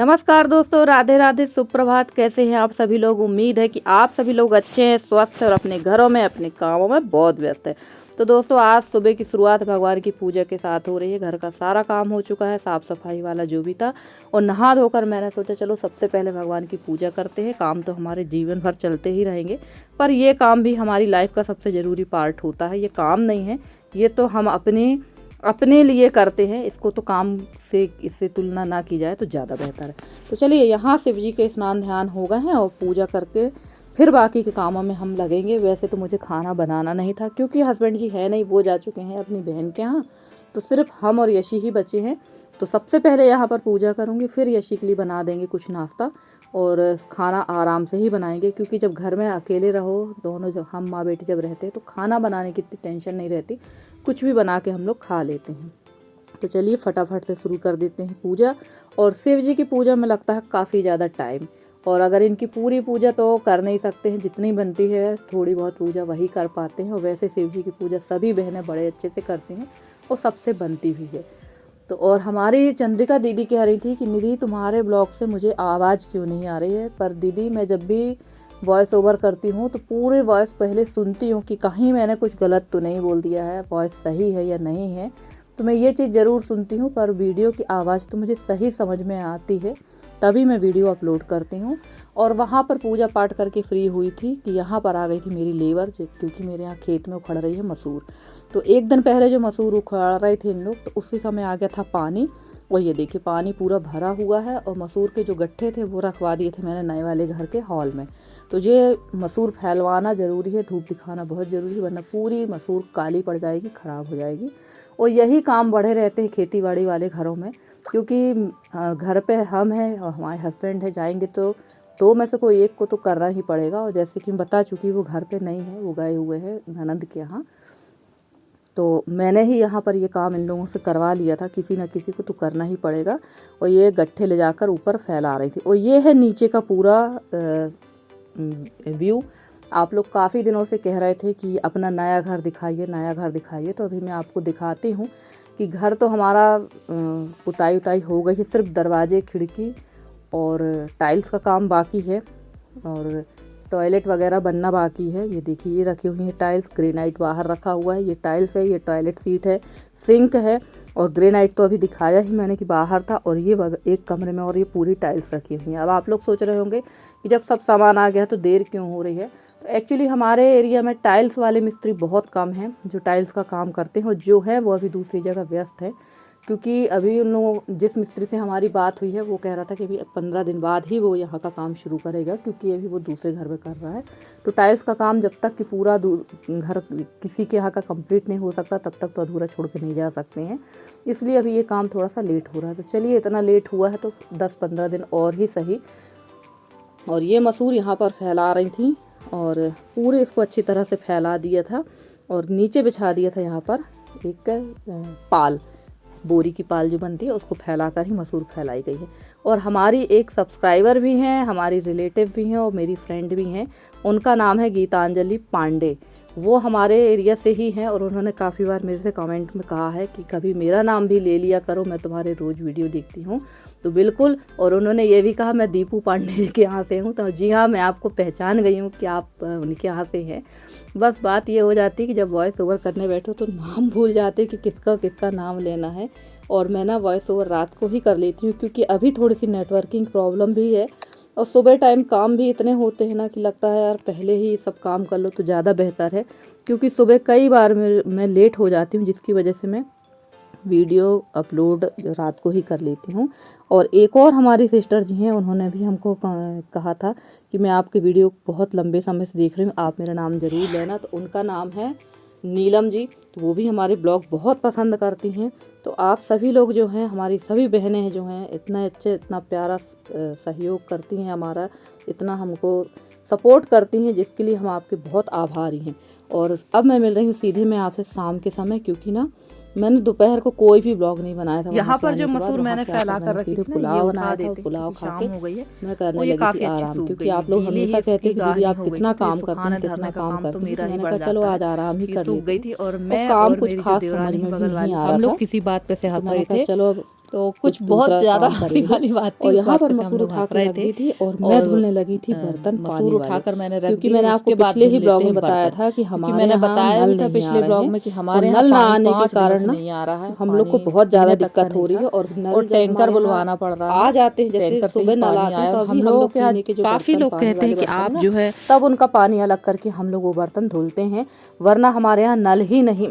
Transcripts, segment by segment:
नमस्कार दोस्तों, राधे राधे, सुप्रभात। कैसे हैं आप सभी लोग? उम्मीद है कि आप सभी लोग अच्छे हैं, स्वस्थ हैं और अपने घरों में अपने कामों में बहुत व्यस्त हैं। तो दोस्तों, आज सुबह की शुरुआत भगवान की पूजा के साथ हो रही है। घर का सारा काम हो चुका है, साफ सफाई वाला जो भी था, और नहा धोकर मैंने सोचा चलो सबसे पहले भगवान की पूजा करते हैं। काम तो हमारे जीवन भर चलते ही रहेंगे, पर ये काम भी हमारी लाइफ का सबसे ज़रूरी पार्ट होता है। ये काम नहीं है, ये तो हम अपने लिए करते हैं। इसको तो काम से इससे तुलना ना की जाए तो ज़्यादा बेहतर है। तो चलिए, यहाँ शिव जी के स्नान ध्यान हो गए हैं और पूजा करके फिर बाकी के कामों में हम लगेंगे। वैसे तो मुझे खाना बनाना नहीं था, क्योंकि हस्बैंड जी है नहीं, वो जा चुके हैं अपनी बहन के यहाँ। तो सिर्फ हम और यशी ही बचे हैं। तो सबसे पहले यहाँ पर पूजा करूँगी, फिर यशी के लिए बना देंगे कुछ नाश्ता, और खाना आराम से ही बनाएंगे। क्योंकि जब घर में अकेले रहो, दोनों जब हम माँ बेटी जब रहते हैं, तो खाना बनाने की इतनी टेंशन नहीं रहती, कुछ भी बना के हम लोग खा लेते हैं। तो चलिए फटाफट से शुरू कर देते हैं पूजा। और शिव जी की पूजा में लगता है काफ़ी ज़्यादा टाइम, और अगर इनकी पूरी पूजा तो कर नहीं सकते हैं, जितनी बनती है थोड़ी बहुत पूजा वही कर पाते हैं। और वैसे शिव जी की पूजा सभी बहनें बड़े अच्छे से करती हैं और सबसे बनती भी है। तो और हमारी चंद्रिका दीदी कह रही थी कि निधि, तुम्हारे ब्लॉग से मुझे आवाज़ क्यों नहीं आ रही है? पर दीदी, मैं जब भी वॉइस ओवर करती हूँ तो पूरे वॉइस पहले सुनती हूँ कि कहीं मैंने कुछ गलत तो नहीं बोल दिया है, वॉइस सही है या नहीं है। तो मैं ये चीज़ ज़रूर सुनती हूँ, पर वीडियो की आवाज़ तो मुझे सही समझ में आती है, तभी मैं वीडियो अपलोड करती हूँ। और वहाँ पर पूजा पाठ करके फ्री हुई थी कि यहाँ पर आ गई थी मेरी लेबर, क्योंकि मेरे यहाँ खेत में उखड़ रही है मसूर। तो एक दिन पहले जो मसूर उखड़ रहे थे इन लोग, तो उसी समय आ गया था पानी। और ये देखिए, पानी पूरा भरा हुआ है, और मसूर के जो गट्ठे थे वो रखवा दिए थे मैंने नए वाले घर के हॉल में। तो ये मसूर फैलवाना ज़रूरी है, धूप दिखाना बहुत ज़रूरी है, वरना पूरी मसूर काली पड़ जाएगी, ख़राब हो जाएगी। और यही काम बढ़े रहते हैं खेती बाड़ी वाले घरों में, क्योंकि घर पे हम हैं और हमारे हस्बैंड है, जाएंगे तो दो में से कोई एक को तो करना ही पड़ेगा। और जैसे कि मैं बता चुकी, वो घर पे नहीं है, वो गए हुए हैं ननद के यहाँ। तो मैंने ही यहाँ पर ये काम इन लोगों से करवा लिया था, किसी न किसी को तो करना ही पड़ेगा। और ये गट्ठे ले जाकर ऊपर फैला रही थी। और ये है नीचे का पूरा व्यू। आप लोग काफ़ी दिनों से कह रहे थे कि अपना नया घर दिखाइए, नया घर दिखाइए, तो अभी मैं आपको दिखाती हूँ कि घर तो हमारा पुताई उताई हो गई है, सिर्फ दरवाजे खिड़की और टाइल्स का काम बाकी है, और टॉयलेट वगैरह बनना बाकी है। ये देखिए, ये रखी हुई है टाइल्स, ग्रेनाइट बाहर रखा हुआ है, ये टाइल्स है, ये टॉयलेट सीट है, सिंक है। और ग्रेनाइट तो अभी दिखाया ही मैंने कि बाहर था। और ये एक कमरे में और ये पूरी टाइल्स रखी हुई हैं। अब आप लोग सोच रहे होंगे कि जब सब सामान आ गया तो देर क्यों हो रही है? तो एक्चुअली हमारे एरिया में टाइल्स वाले मिस्त्री बहुत कम हैं जो टाइल्स का काम करते हैं, और जो है वो अभी दूसरी जगह व्यस्त है। क्योंकि अभी उन लोगों, जिस मिस्त्री से हमारी बात हुई है, वो कह रहा था कि अभी 15 दिन बाद ही वो यहाँ का काम शुरू करेगा, क्योंकि अभी वो दूसरे घर में कर रहा है। तो टाइल्स का काम जब तक कि पूरा घर किसी के यहाँ का कंप्लीट नहीं हो सकता, तब तक तो अधूरा छोड़ के नहीं जा सकते हैं। इसलिए अभी ये काम थोड़ा सा लेट हो रहा है। तो चलिए, इतना लेट हुआ है तो 10-15 दिन और ही सही। और ये मसूर यहाँ पर फैला रही थी, और पूरे इसको अच्छी तरह से फैला दिया था, और नीचे बिछा दिया था यहाँ पर एक पाल, बोरी की पाल जो बनती है, उसको फैलाकर ही मसूर फैलाई गई है। और हमारी एक सब्सक्राइबर भी हैं, हमारी रिलेटिव भी हैं, और मेरी फ्रेंड भी हैं। उनका नाम है गीतांजलि पांडे। वो हमारे एरिया से ही हैं, और उन्होंने काफ़ी बार मेरे से कमेंट में कहा है कि कभी मेरा नाम भी ले लिया करो, मैं तुम्हारे रोज़ वीडियो देखती हूँ। तो बिल्कुल। और उन्होंने ये भी कहा मैं दीपू पांडे के यहाँ से हूँ। तो जी हाँ, मैं आपको पहचान गई हूँ कि आप उनके यहाँ से हैं। बस बात ये हो जाती है कि जब वॉइस ओवर करने बैठो तो नाम भूल जाते कि किसका किसका नाम लेना है। और मैं ना वॉइस ओवर रात को ही कर लेती हूँ, क्योंकि अभी थोड़ी सी नेटवर्किंग प्रॉब्लम भी है, और सुबह टाइम काम भी इतने होते हैं ना कि लगता है यार पहले ही सब काम कर लो तो ज़्यादा बेहतर है। क्योंकि सुबह कई बार मैं लेट हो जाती हूँ, जिसकी वजह से मैं वीडियो अपलोड रात को ही कर लेती हूँ। और एक और हमारी सिस्टर जी हैं, उन्होंने भी हमको कहा था कि मैं आपके वीडियो बहुत लंबे समय से देख रही हूँ, आप मेरा नाम ज़रूर लेना। तो उनका नाम है नीलम जी। तो वो भी हमारे ब्लॉग बहुत पसंद करती हैं। तो आप सभी लोग जो हैं, हमारी सभी बहनें हैं जो हैं, इतना अच्छे, इतना प्यारा सहयोग करती हैं हमारा, इतना हमको सपोर्ट करती हैं, जिसके लिए हम आपके बहुत आभारी हैं। और अब मैं मिल रही हूँ सीधे मैं आपसे शाम के समय, क्योंकि ना मैंने दोपहर को कोई भी ब्लॉग नहीं बनाया था। यहाँ पर जो मसूर मैंने फैला कर रखी थी, पुलाव बनाया था, पुलाव खा के मैं करने लगी थी आराम। क्योंकि आप लोग हमेशा कहते हैं कि दीदी आप कितना काम करते हैं, कितना काम करते हैं। मैंने कहा चलो आज आराम ही कर लेती हूँ। और मैं काम कुछ खास समझ में भी नहीं आ रहा था, हम लोग किसी बात पे से हंस रहे थे। चलो अब तो कुछ दूसरा बहुत ज़्यादा काम हंसी करेंगे। वाली बात थी। और उस यहाँ बात पर पे से हम मसूर लोग उठा हंस के रहे रख थे दी थी और मैं और धुलने लगी थी बर्तन मसूर पानी वाले, उठाकर मैंने रख क्योंकि दिए मैंने और आपको उसके बाद पिछले धुल ही ब्लॉग लेते में हैं बताया बर्तन। था कि क्योंकि हमारे मैंने यहाँ बताया नल भी था नहीं आ पिछले रहे ब्लॉग हैं, में कि और हमारे यहाँ नल ना पानी आने के 5 दिनों कारण से ना नहीं आ रहा है, हम लोग को पानी बहुत ज़्यादा पीने तक का दिक्कत हो नहीं रही था है। और और नल जब टैंकर हमारे यहाँ बुलवाना पड़ रहा आ है। जाते हैं, जैसे टैंकर से ही सुबह नल पानी आते हैं आया तो और अभी हम हम लोगों लोग के यहाँ पीने के जो काफ़ी बर्तन लोग पानी कहते हैं वाले कि बर्तन है आप ना, जो है तब उनका पानी अलग करके हम लोग वो बर्तन धुलते हैं, वरना हमारे यहाँ नल ही नहीं,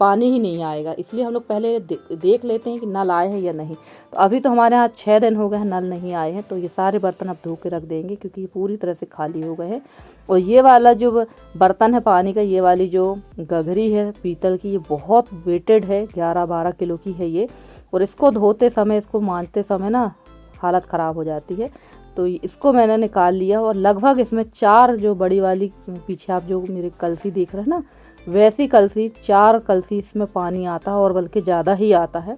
पानी ही नहीं आएगा। इसलिए हम लोग पहले देख लेते हैं कि नल आए हैं या नहीं। तो अभी तो हमारे यहाँ 6 दिन हो गए हैं नल नहीं आए हैं, तो ये सारे बर्तन अब धो के रख देंगे क्योंकि ये पूरी तरह से खाली हो गए हैं। और ये वाला जो बर्तन है पानी का, ये वाली जो गगरी है पीतल की, ये बहुत वेटेड है, 11-12 किलो की है ये। और इसको धोते समय, इसको मांजते समय ना हालत ख़राब हो जाती है। तो इसको मैंने निकाल लिया और लगभग इसमें 4 जो बड़ी वाली, पीछे आप जो मेरे कलसी देख रहे हैं ना, वैसी कलसी 4 कलसी इसमें पानी आता है और बल्कि ज़्यादा ही आता है।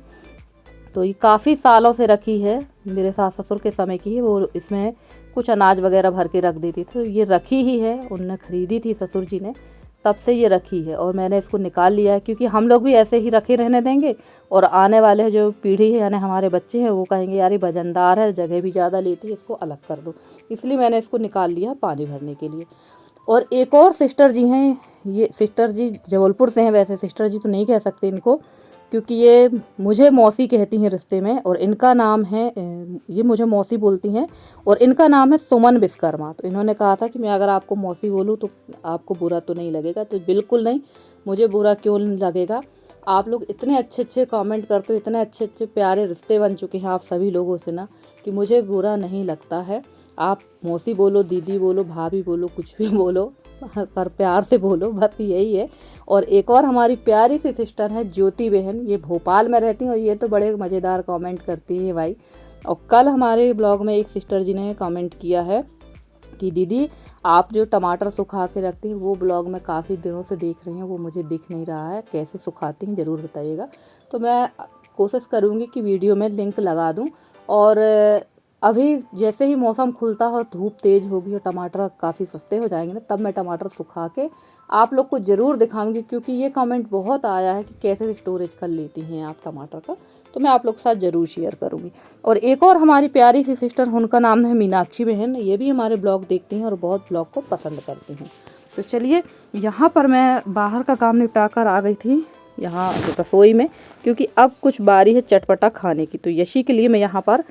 तो ये काफ़ी सालों से रखी है, मेरे सास ससुर के समय की है। वो इसमें कुछ अनाज वगैरह भर के रख देती थी, तो ये रखी ही है, उनने ख़रीदी थी ससुर जी ने, तब से ये रखी है। और मैंने इसको निकाल लिया है क्योंकि हम लोग भी ऐसे ही रखे रहने देंगे और आने वाले जो पीढ़ी है यानी हमारे बच्चे हैं वो कहेंगे यार ये वजनदार है, जगह भी ज़्यादा लेती है, इसको अलग कर दो। इसलिए मैंने इसको निकाल लिया पानी भरने के लिए। और एक और सिस्टर जी हैं, ये सिस्टर जी जबलपुर से हैं, वैसे सिस्टर जी तो नहीं कह सकते इनको क्योंकि ये मुझे मौसी कहती हैं रिश्ते में, और इनका नाम है, ये मुझे मौसी बोलती हैं और इनका नाम है सुमन विश्वकर्मा। तो इन्होंने कहा था कि मैं अगर आपको मौसी बोलूँ तो आपको बुरा तो नहीं लगेगा। तो बिल्कुल नहीं, मुझे बुरा क्यों लगेगा। आप लोग इतने अच्छे अच्छे कमेंट करते हो, इतने अच्छे अच्छे प्यारे रिश्ते बन चुके हैं आप सभी लोगों से ना, कि मुझे बुरा नहीं लगता है। आप मौसी बोलो, दीदी बोलो, भाभी बोलो, कुछ भी बोलो, पर प्यार से बोलो, बस यही है। और एक और हमारी प्यारी सी सिस्टर है ज्योति बहन, ये भोपाल में रहती हैं और ये तो बड़े मज़ेदार कमेंट करती हैं भाई। और कल हमारे ब्लॉग में एक सिस्टर जी ने कमेंट किया है कि दीदी आप जो टमाटर सुखा के रखती हैं वो ब्लॉग में काफ़ी दिनों से देख रही हैं, वो मुझे दिख नहीं रहा है, कैसे सुखाती हैं ज़रूर बताइएगा। तो मैं कोशिश करूँगी कि वीडियो में लिंक लगा दूँ। और अभी जैसे ही मौसम खुलता हो, धूप तेज़ होगी और टमाटर काफ़ी सस्ते हो जाएंगे ना, तब मैं टमाटर सुखा के आप लोग को ज़रूर दिखाऊंगी। क्योंकि ये कमेंट बहुत आया है कि कैसे स्टोरेज कर लेती हैं आप टमाटर का, तो मैं आप लोग के साथ ज़रूर शेयर करूंगी। और एक और हमारी प्यारी सी सिस्टर, उनका नाम है मीनाक्षी बहन, ये भी हमारे ब्लॉग देखती हैं और बहुत ब्लॉग को पसंद करती हैं। तो चलिए, यहाँ पर मैं बाहर का काम निपटा कर आ गई थी यहाँ रसोई में, क्योंकि अब कुछ बारी है चटपटा खाने की। तो यशी के लिए मैं यहाँ पर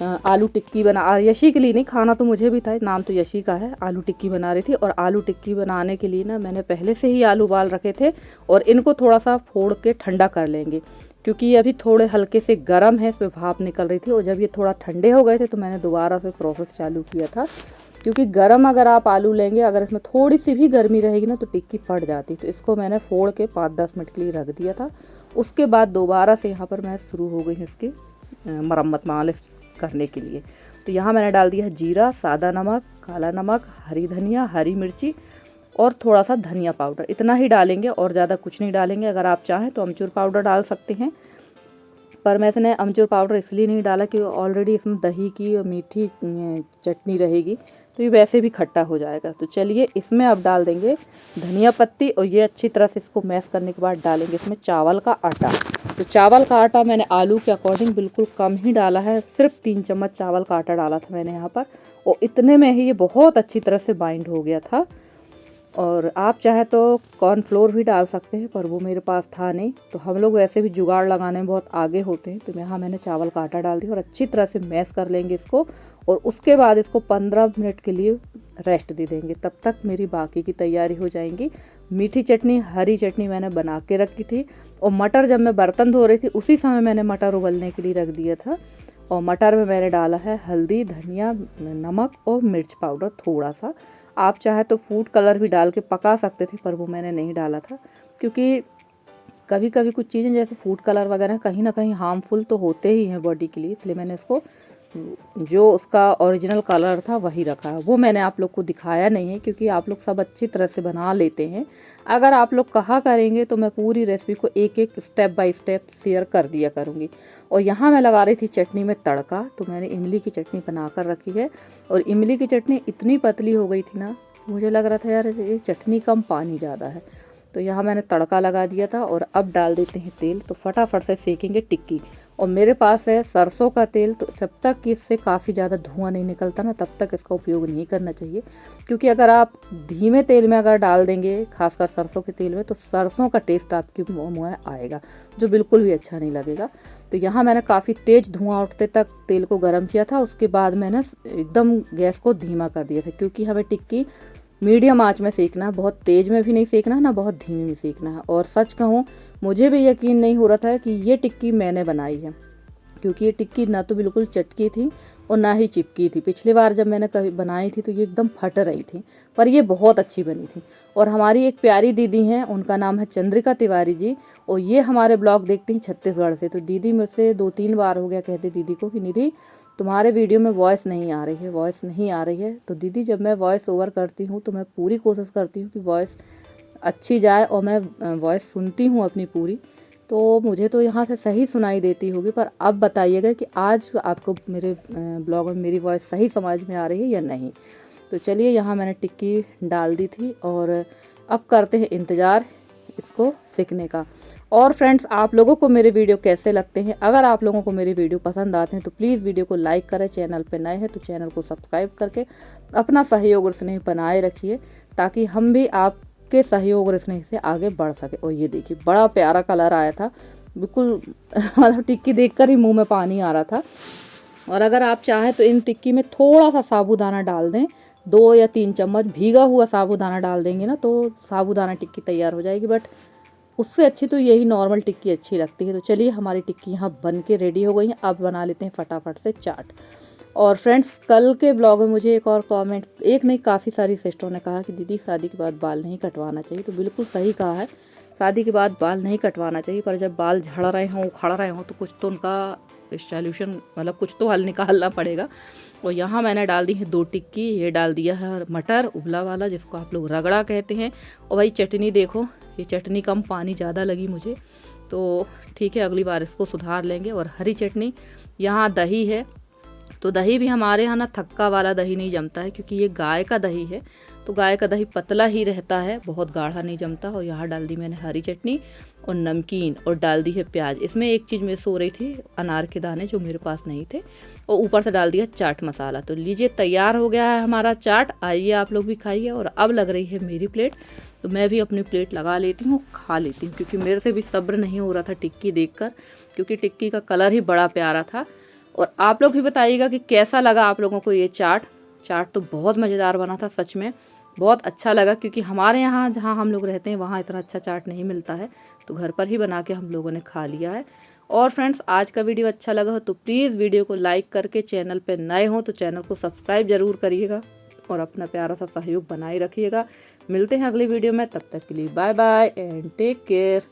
आलू टिक्की बना, यशी के लिए नहीं, खाना तो मुझे भी था, नाम तो यशी का है। आलू टिक्की बना रही थी और आलू टिक्की बनाने के लिए ना मैंने पहले से ही आलू उबाल रखे थे और इनको थोड़ा सा फोड़ के ठंडा कर लेंगे, क्योंकि ये अभी थोड़े हल्के से गर्म है, इसमें भाप निकल रही थी। और जब ये थोड़ा ठंडे हो गए थे तो मैंने दोबारा से प्रोसेस चालू किया था, क्योंकि गर्म अगर आप आलू लेंगे, अगर इसमें थोड़ी सी भी गर्मी रहेगी ना तो टिक्की फट जाती। तो इसको मैंने फोड़ के 5-10 मिनट के लिए रख दिया था। उसके बाद दोबारा से यहाँ पर मैं शुरू हो गई इसकी मरम्मत मालिश करने के लिए। तो यहाँ मैंने डाल दिया जीरा, सादा नमक, काला नमक, हरी धनिया, हरी मिर्ची और थोड़ा सा धनिया पाउडर, इतना ही डालेंगे और ज़्यादा कुछ नहीं डालेंगे। अगर आप चाहें तो अमचूर पाउडर डाल सकते हैं, पर मैं इसने अमचूर पाउडर इसलिए नहीं डाला कि ऑलरेडी इसमें दही की और मीठी चटनी रहेगी, तो ये वैसे भी खट्टा हो जाएगा। तो चलिए, इसमें अब डाल देंगे धनिया पत्ती और ये अच्छी तरह से इसको मैश करने के बाद डालेंगे इसमें चावल का आटा। तो चावल का आटा मैंने आलू के अकॉर्डिंग बिल्कुल कम ही डाला है, सिर्फ 3 चम्मच चावल का आटा डाला था मैंने यहाँ पर, और इतने में ही ये बहुत अच्छी तरह से बाइंड हो गया था। और आप चाहे तो कॉर्नफ्लोर भी डाल सकते हैं, पर वो मेरे पास था नहीं। तो हम लोग वैसे भी जुगाड़ लगाने में बहुत आगे होते हैं। तो यहाँ मैंने चावल का आटा डाल दिया और अच्छी तरह से मैश कर लेंगे इसको, और उसके बाद इसको 15 मिनट के लिए रेस्ट दे देंगे। तब तक मेरी बाकी की तैयारी हो जाएंगी। मीठी चटनी, हरी चटनी मैंने बना के रखी थी, और मटर जब मैं बर्तन धो रही थी उसी समय मैंने मटर उबलने के लिए रख दिया था। और मटर में मैंने डाला है हल्दी, धनिया, नमक और मिर्च पाउडर थोड़ा सा। आप चाहे तो फूड कलर भी डाल के पका सकते थे, पर वो मैंने नहीं डाला था, क्योंकि कभी कभी कुछ चीज़ें जैसे फूड कलर वगैरह कहीं ना कहीं हार्मफुल तो होते ही हैं बॉडी के लिए। इसलिए मैंने इसको जो उसका ओरिजिनल कलर था वही रखा है। वो मैंने आप लोग को दिखाया नहीं है, क्योंकि आप लोग सब अच्छी तरह से बना लेते हैं। अगर आप लोग कहा करेंगे तो मैं पूरी रेसिपी को एक एक स्टेप बाय स्टेप शेयर कर दिया करूँगी। और यहाँ मैं लगा रही थी चटनी में तड़का। तो मैंने इमली की चटनी बना कर रखी है, और इमली की चटनी इतनी पतली हो गई थी ना, मुझे लग रहा था यार ये चटनी कम पानी ज़्यादा है। तो यहाँ मैंने तड़का लगा दिया था और अब डाल देते हैं तेल। तो फटाफट से सेकेंगे टिक्की। और मेरे पास है सरसों का तेल, तो जब तक कि इससे काफ़ी ज़्यादा धुआं नहीं निकलता ना तब तक इसका उपयोग नहीं करना चाहिए, क्योंकि अगर आप धीमे तेल में अगर डाल देंगे, खासकर सरसों के तेल में, तो सरसों का टेस्ट आपके मुँह में आएगा जो बिल्कुल भी अच्छा नहीं लगेगा। तो यहाँ मैंने काफ़ी तेज़ धुआं उठते तक तेल को गर्म किया था। उसके बाद मैंने एकदम गैस को धीमा कर दिया था, क्योंकि हमें टिक्की मीडियम आंच में सेकना है, बहुत तेज़ में भी नहीं सेकना है ना बहुत धीमे में सेकना है। और सच कहूँ मुझे भी यकीन नहीं हो रहा था कि ये टिक्की मैंने बनाई है, क्योंकि ये टिक्की ना तो बिल्कुल चटकी थी और ना ही चिपकी थी। पिछली बार जब मैंने कभी बनाई थी तो ये एकदम फट रही थी, पर ये बहुत अच्छी बनी थी। और हमारी एक प्यारी दीदी हैं, उनका नाम है चंद्रिका तिवारी जी, और ये हमारे ब्लॉग देखती हैं छत्तीसगढ़ से। तो दीदी मेरे से 2-3 बार हो गया कहते दीदी को कि निधि तुम्हारे वीडियो में वॉइस नहीं आ रही है, वॉइस नहीं आ रही है। तो दीदी जब मैं वॉइस ओवर करती हूँ तो मैं पूरी कोशिश करती हूँ कि वॉइस अच्छी जाए, और मैं वॉइस सुनती हूँ अपनी पूरी, तो मुझे तो यहाँ से सही सुनाई देती होगी। पर अब बताइएगा कि आज आपको मेरे ब्लॉग में मेरी वॉइस सही समझ में आ रही है या नहीं। तो चलिए यहाँ मैंने टिक्की डाल दी थी और अब करते हैं इंतज़ार इसको सीखने का। और फ्रेंड्स, आप लोगों को मेरे वीडियो कैसे लगते हैं? अगर आप लोगों को मेरे वीडियो पसंद आते हैं तो प्लीज़ वीडियो को लाइक करें, चैनल पर नए हैं तो चैनल को सब्सक्राइब करके अपना सहयोग और स्नेह बनाए रखिए, ताकि हम भी आपके सहयोग और स्नेह से आगे बढ़ सके। और ये देखिए बड़ा प्यारा कलर आया था, बिल्कुल मतलब टिक्की देखकर ही मुंह में पानी आ रहा था। और अगर आप चाहें तो इन टिक्की में थोड़ा सा साबूदाना डाल दें, 2 या 3 चम्मच भीगा हुआ साबूदाना डाल देंगे ना तो साबूदाना टिक्की तैयार हो जाएगी। बट उससे अच्छी तो यही नॉर्मल टिक्की अच्छी लगती है। तो चलिए हमारी टिक्की यहाँ बन के रेडी हो गई है। अब बना लेते हैं फटाफट से चाट। और फ्रेंड्स, कल के ब्लॉग में मुझे एक और कमेंट, एक नहीं काफ़ी सारी सिस्टरों ने कहा कि दीदी शादी के बाद बाल नहीं कटवाना चाहिए। तो बिल्कुल सही कहा है, शादी के बाद बाल नहीं कटवाना चाहिए, पर जब बाल झड़ रहे हों, उखड़ रहे हों, तो कुछ तो उनका सॉल्यूशन मतलब कुछ तो हल निकालना पड़ेगा। और यहाँ मैंने डाल दी है 2 टिक्की, ये डाल दिया है मटर उबला वाला जिसको आप लोग रगड़ा कहते हैं। और भाई चटनी देखो, ये चटनी कम पानी ज़्यादा लगी मुझे, तो ठीक है अगली बार इसको सुधार लेंगे। और हरी चटनी, यहाँ दही है, तो दही भी हमारे यहाँ ना थक्का वाला दही नहीं जमता है, क्योंकि ये गाय का दही है, तो गाय का दही पतला ही रहता है, बहुत गाढ़ा नहीं जमता। और यहाँ डाल दी मैंने हरी चटनी और नमकीन, और डाल दी है प्याज। इसमें एक चीज़ मिस हो रही थी, अनार के दाने जो मेरे पास नहीं थे, और ऊपर से डाल दिया चाट मसाला। तो लीजिए तैयार हो गया है हमारा चाट। आइए आप लोग भी खाइए। और अब लग रही है मेरी प्लेट, तो मैं भी अपनी प्लेट लगा लेती हूँ, खा लेती हूँ, क्योंकि मेरे से भी सब्र नहीं हो रहा था टिक्की देखकर, क्योंकि टिक्की का कलर ही बड़ा प्यारा था। और आप लोग भी बताइएगा कि कैसा लगा आप लोगों को ये चाट। चाट तो बहुत मज़ेदार बना था, सच में बहुत अच्छा लगा, क्योंकि हमारे यहाँ जहाँ हम लोग रहते हैं वहाँ इतना अच्छा चाट नहीं मिलता है, तो घर पर ही बना के हम लोगों ने खा लिया है। और फ्रेंड्स, आज का वीडियो अच्छा लगा हो तो प्लीज़ वीडियो को लाइक करके, चैनल पर नए हो तो चैनल को सब्सक्राइब ज़रूर करिएगा और अपना प्यारा सा सहयोग बनाए रखिएगा। मिलते हैं अगली वीडियो में, तब तक के लिए bye bye and take care.